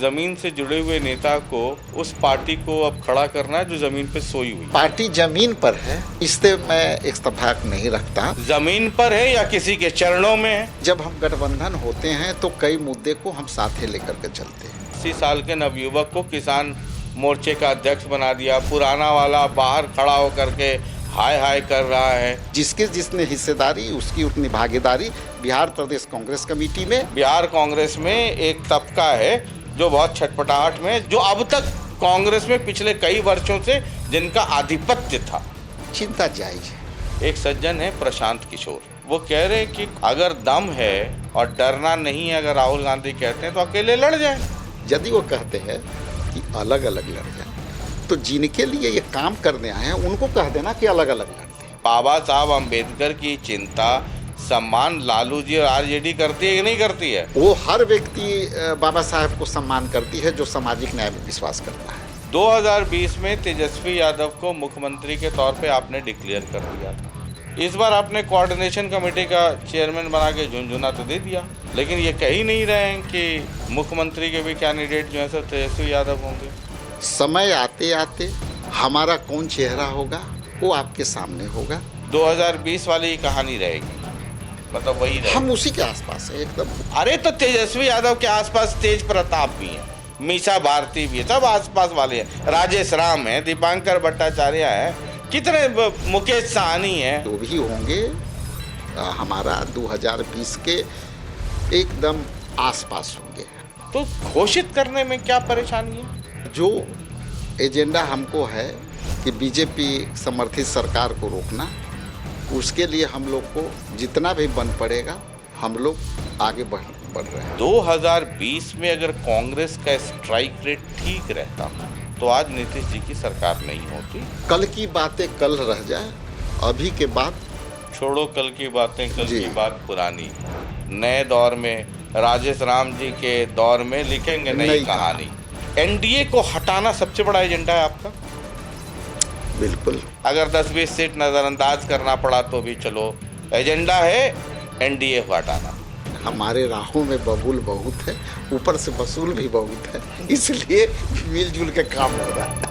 जमीन से जुड़े हुए नेता को, उस पार्टी को अब खड़ा करना है जो जमीन पे सोई हुई। पार्टी जमीन पर है, इससे मैं इत्तेफाक नहीं रखता। जमीन पर है या किसी के चरणों में है? जब हम गठबंधन होते हैं तो कई मुद्दे को हम साथे लेकर के चलते हैं। 80 साल के नवयुवक को किसान मोर्चे का अध्यक्ष बना दिया, पुराना वाला बाहर खड़ा होकर के हाय हाय कर रहा है। जिसने हिस्सेदारी उसकी उतनी भागीदारी। बिहार प्रदेश कांग्रेस कमेटी में, बिहार कांग्रेस में एक तबका है जो बहुत छटपटाहट में, जो अब तक कांग्रेस में पिछले कई वर्षों से जिनका आधिपत्य था। चिंता जायज है। एक सज्जन है प्रशांत किशोर, वो कह रहे कि अगर दम है और डरना नहीं है, अगर राहुल गांधी कहते हैं तो अकेले लड़ जाए। यदि वो कहते हैं कि अलग अलग लड़ जाए, तो जिनके लिए ये काम करने आए हैं उनको कह देना कि अलग अलग लड़ते हैं। बाबा साहब अम्बेडकर की चिंता, सम्मान लालू जी और आरजेडी करती है कि नहीं करती है? वो हर व्यक्ति बाबा साहब को सम्मान करती है जो सामाजिक न्याय में विश्वास करता है। 2020 में तेजस्वी यादव को मुख्यमंत्री के तौर पे आपने डिक्लेयर कर दिया था। इस बार आपने कोऑर्डिनेशन कमेटी का चेयरमैन बना के झुनझुना तो दे दिया, लेकिन ये कह ही नहीं रहे हैं कि मुख्यमंत्री के भी कैंडिडेट जो है सो तेजस्वी यादव होंगे। समय आते आते हमारा कौन चेहरा होगा वो आपके सामने होगा। 2020 वाली कहानी रहेगी, मतलब वही रहेगी। हम उसी के आसपास है एकदम। अरे तो तेजस्वी यादव के आसपास तेज प्रताप भी है, मीसा भारती भी है, सब आसपास वाले हैं। राजेश राम है, दीपांकर भट्टाचार्य है, कितने, मुकेश साहनी है। जो भी होंगे हमारा 2020 के एकदम आसपास होंगे। तो घोषित करने में क्या परेशानी है? जो एजेंडा हमको है कि बीजेपी समर्थित सरकार को रोकना, उसके लिए हम लोग को जितना भी बन पड़ेगा हम लोग आगे बढ़ रहे हैं। 2020 में अगर कांग्रेस का स्ट्राइक रेट ठीक रहता तो आज नीतीश जी की सरकार नहीं होती। कल की बातें कल रह जाए, अभी के बाद छोड़ो कल की बातें, कल की बात पुरानी। नए दौर में, राजेश राम जी के दौर में लिखेंगे नई कहानी। एनडीए को हटाना सबसे बड़ा एजेंडा है आपका? बिल्कुल। अगर 10-20 सीट नजरअंदाज करना पड़ा तो भी चलो, एजेंडा है एनडीए को हटाना। हमारे राहों में बबूल बहुत है, ऊपर से वसूल भी बहुत है, इसलिए मिलजुल के काम हो रहा है।